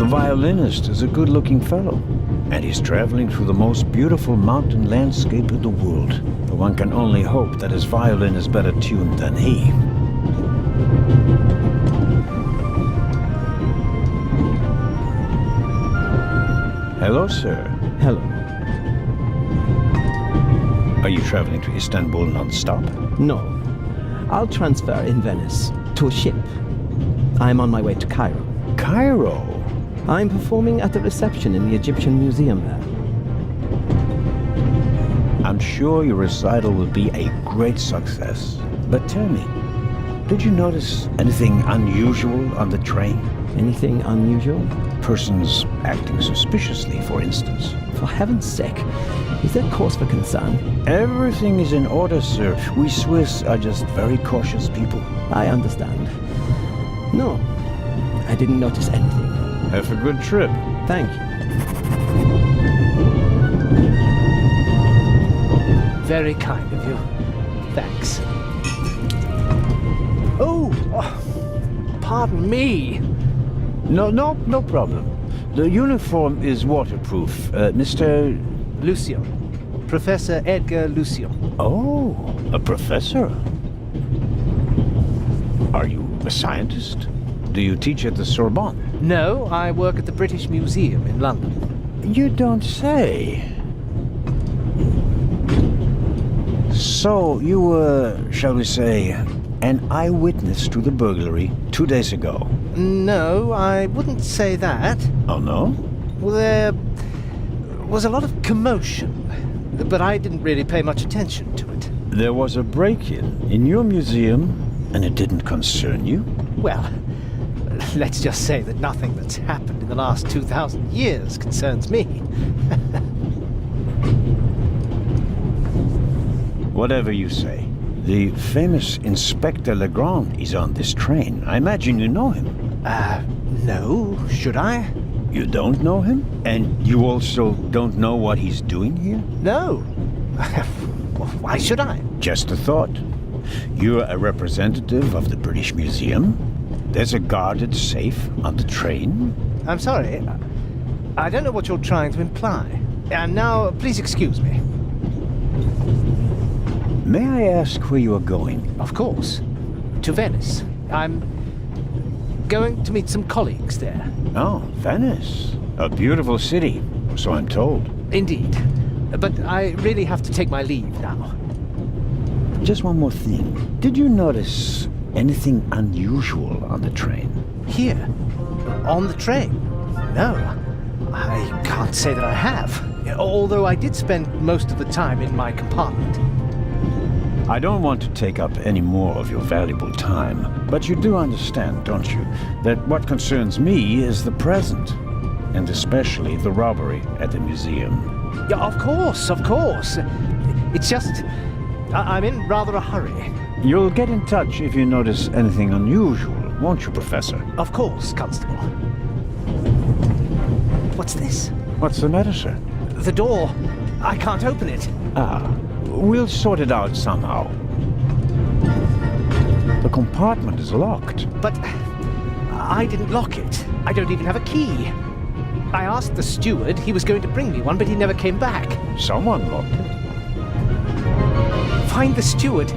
violinist is a good-looking fellow, and he's traveling through the most beautiful mountain landscape in the world. But one can only hope that his violin is better tuned than he. Hello, sir. Hello. Are you traveling to Istanbul non-stop? No. I'll transfer in Venice to a ship. I'm on my way to Cairo. Cairo? I'm performing at the reception in the Egyptian Museum there. I'm sure your recital will be a great success. But tell me, did you notice anything unusual on the train? Anything unusual? Persons acting suspiciously, for instance. For heaven's sake, is there cause for concern? Everything is in order, sir. We Swiss are just very cautious people. I understand. No, I didn't notice anything. Have a good trip. Thank you. Very kind of you. Thanks. Oh, pardon me. No problem. The uniform is waterproof. Mr. Lucio. Professor Edgar Lucio. Oh, a professor. Are you a scientist? Do you teach at the Sorbonne? No, I work at the British Museum in London. You don't say. So, you were, shall we say, an eyewitness to the burglary 2 days ago? No, I wouldn't say that. Oh, no? Well, there was a lot of commotion, but I didn't really pay much attention to it. There was a break-in in your museum, and it didn't concern you? Well, let's just say that nothing that's happened in the last 2,000 years concerns me. Whatever you say. The famous Inspector Legrand is on this train. I imagine you know him. No, should I? You don't know him? And you also don't know what he's doing here? No. Well, why should I? Just a thought. You're a representative of the British Museum. There's a guarded safe on the train. I'm sorry. I don't know what you're trying to imply. And now, please excuse me. May I ask where you are going? Of course. To Venice. I'm going to meet some colleagues there. Oh, Venice. A beautiful city, so I'm told. Indeed. But I really have to take my leave now. Just one more thing. Did you notice anything unusual on the train? Here? On the train? No. I can't say that I have. Although I did spend most of the time in my compartment. I don't want to take up any more of your valuable time, but you do understand, don't you, that what concerns me is the present, and especially the robbery at the museum. Yeah, of course, of course. It's just, I'm in rather a hurry. You'll get in touch if you notice anything unusual, won't you, Professor? Of course, Constable. What's this? What's the matter, sir? The door. I can't open it. We'll sort it out somehow. The compartment is locked. But I didn't lock it. I don't even have a key. I asked the steward. He was going to bring me one, but he never came back. Someone locked it. Find the steward.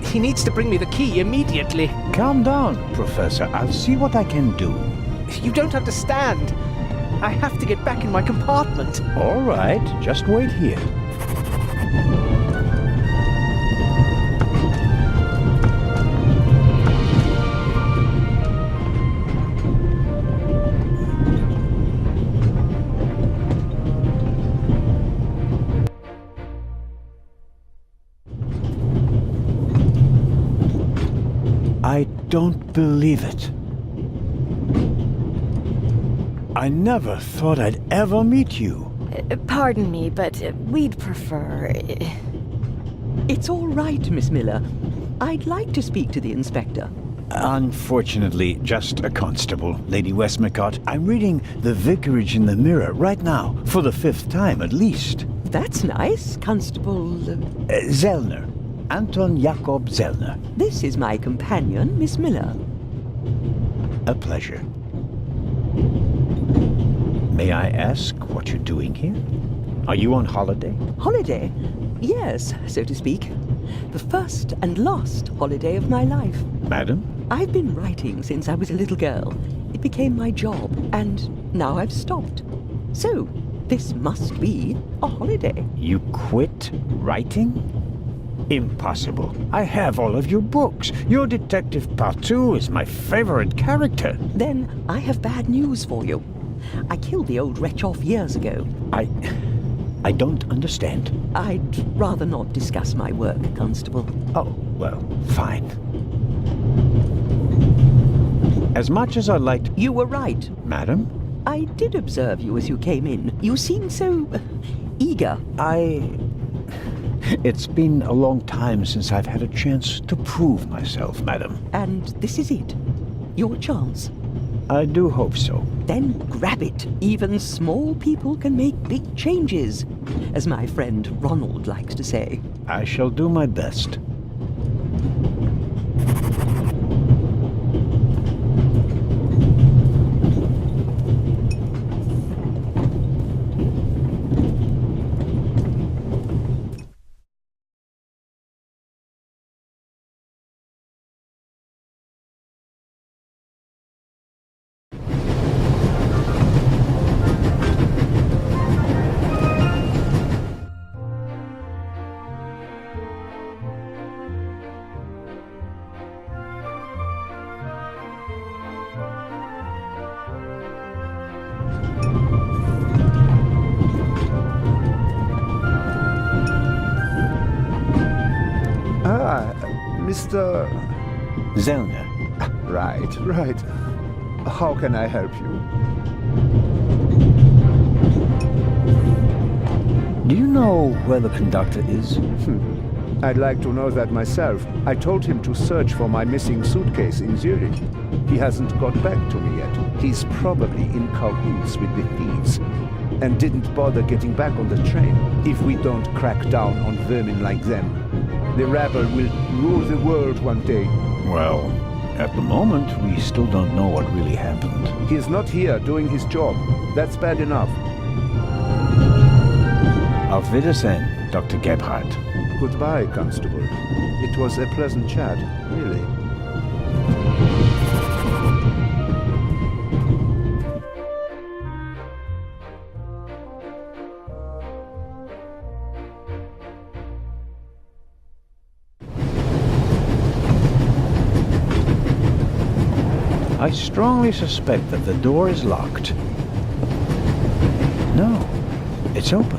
He needs to bring me the key immediately. Calm down, Professor. I'll see what I can do. You don't understand. I have to get back in my compartment. All right, just wait here. I don't believe it. I never thought I'd ever meet you. Pardon me, but we'd prefer... It's all right, Miss Miller. I'd like to speak to the inspector. Unfortunately, just a constable, Lady Westmacott. I'm reading The Vicarage in the Mirror right now, for the 5th time at least. That's nice, Constable... Zellner. Anton Jakob Zellner. This is my companion, Miss Miller. A pleasure. May I ask what you're doing here? Are you on holiday? Holiday? Yes, so to speak. The first and last holiday of my life. Madam? I've been writing since I was a little girl. It became my job, and now I've stopped. So, this must be a holiday. You quit writing? Impossible. I have all of your books. Your Detective Partout is my favorite character. Then I have bad news for you. I killed the old wretch off years ago. I don't understand. I'd rather not discuss my work, Constable. Oh, well, fine. As much as I'd like to... You were right. Madam? I did observe you as you came in. You seemed so... eager. It's been a long time since I've had a chance to prove myself, madam. And this is it. Your chance. I do hope so. Then grab it. Even small people can make big changes, as my friend Ronald likes to say. I shall do my best. Mr. Zellner. Right. How can I help you? Do you know where the conductor is? I'd like to know that myself. I told him to search for my missing suitcase in Zurich. He hasn't got back to me yet. He's probably in cahoots with the thieves and didn't bother getting back on the train. If we don't crack down on vermin like them, the rabble will rule the world one day. Well, at the moment, we still don't know what really happened. He is not here doing his job. That's bad enough. Auf Wiedersehen, Dr. Gebhardt. Goodbye, Constable. It was a pleasant chat, really. I strongly suspect that the door is locked. No, it's open.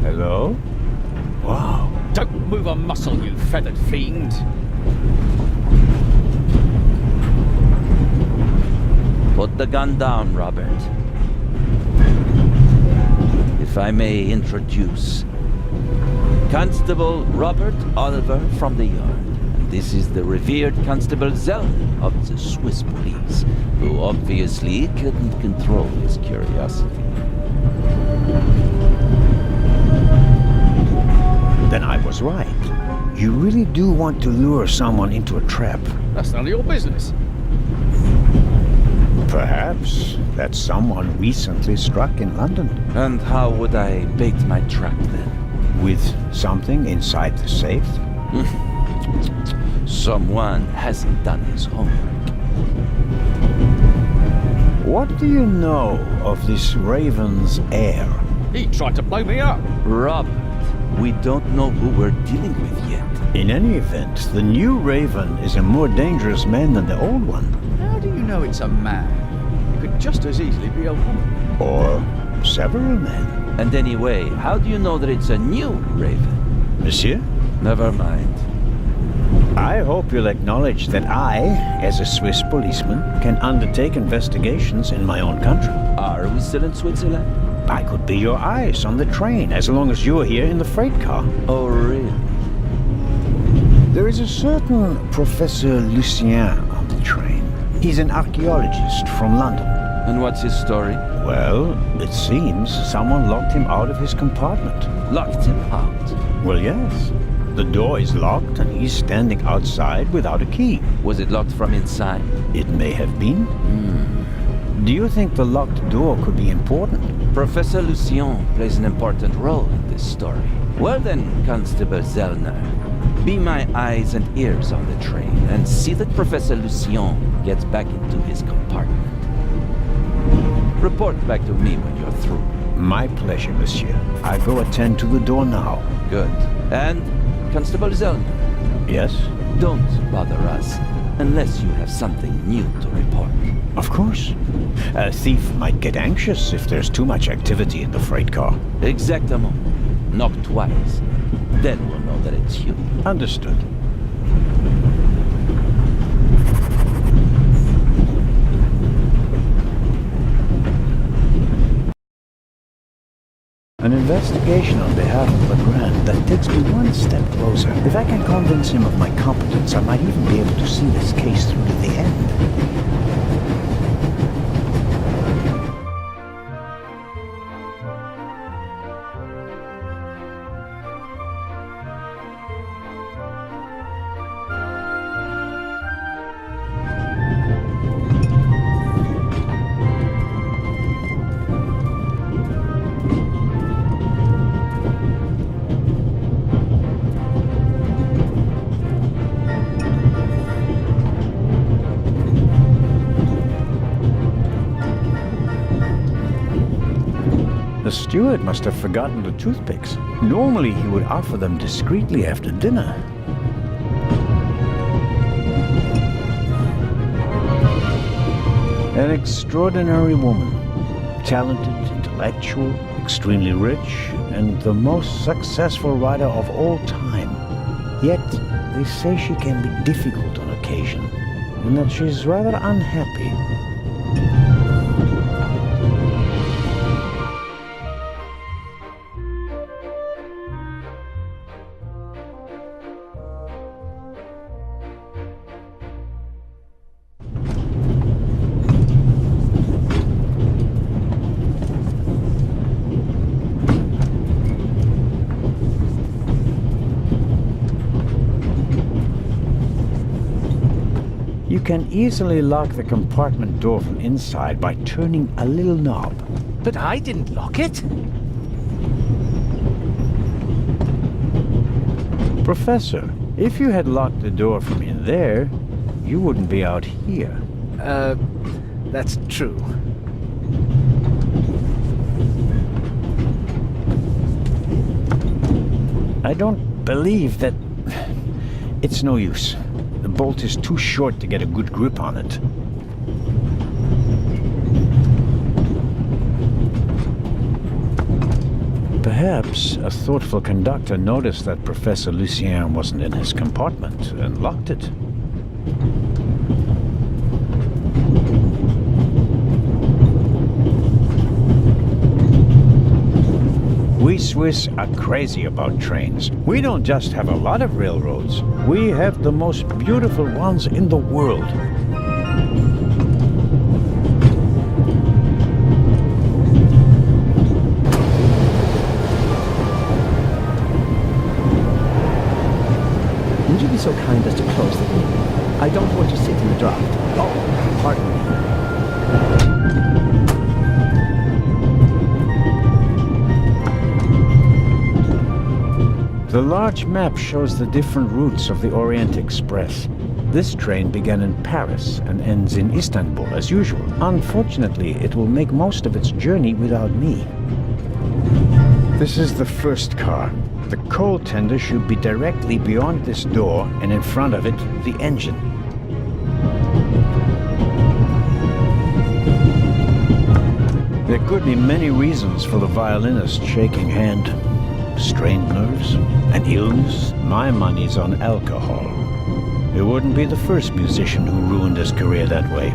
Hello? Wow. Don't move a muscle, you feathered fiend. Put the gun down, Robert. If I may introduce Constable Robert Oliver from the Yard. And this is the revered Constable Zellner of the Swiss police, who obviously couldn't control his curiosity. Then I was right. You really do want to lure someone into a trap. That's none of your business. Perhaps that someone recently struck in London. And how would I bait my trap then? With something inside the safe? Someone hasn't done his homework. What do you know of this Raven's heir? He tried to blow me up. Robert, we don't know who we're dealing with yet. In any event, the new Raven is a more dangerous man than the old one. How do you know it's a man? It could just as easily be a woman. Or several men. And anyway, how do you know that it's a new Raven? Monsieur? Never mind. I hope you'll acknowledge that I, as a Swiss policeman, can undertake investigations in my own country. Are we still in Switzerland? I could be your eyes on the train as long as you're here in the freight car. Oh, really? There is a certain Professor Lucien on the train. He's an archaeologist from London. And what's his story? Well, it seems someone locked him out of his compartment. Locked him out. Well, yes. The door is locked and he's standing outside without a key. Was it locked from inside? It may have been. Do you think the locked door could be important? Professor Lucien plays an important role in this story. Well then, Constable Zellner, be my eyes and ears on the train and see that Professor Lucien gets back into his compartment. Report back to me when you're through. My pleasure, monsieur. I go attend to the door now. Good. And, Constable Zellner, Yes? don't bother us unless you have something new to report. Of course. A thief might get anxious if there's too much activity in the freight car. Exactement. Knock twice. Then we'll know that it's you. Understood. An investigation on behalf of Legrand that takes me one step closer. If I can convince him of my competence, I might even be able to see this case through to the end. The steward must have forgotten the toothpicks. Normally he would offer them discreetly after dinner. An extraordinary woman. Talented, intellectual, extremely rich, and the most successful writer of all time. Yet, they say she can be difficult on occasion, and that she's rather unhappy. You can easily lock the compartment door from inside by turning a little knob. But I didn't lock it. Professor, if you had locked the door from in there, you wouldn't be out here. That's true. I don't believe that... It's no use. The bolt is too short to get a good grip on it. Perhaps a thoughtful conductor noticed that Professor Lucien wasn't in his compartment and locked it. We Swiss are crazy about trains. We don't just have a lot of railroads. We have the most beautiful ones in the world. Would you be so kind as to close the door? I don't want to sit in the draft. Oh, pardon me. The large map shows the different routes of the Orient Express. This train began in Paris and ends in Istanbul as usual. Unfortunately, it will make most of its journey without me. This is the first car. The coal tender should be directly beyond this door, and in front of it, the engine. There could be many reasons for the violinist's shaking hand. Strained nerves, an illness. My money's on alcohol. It wouldn't be the first musician who ruined his career that way.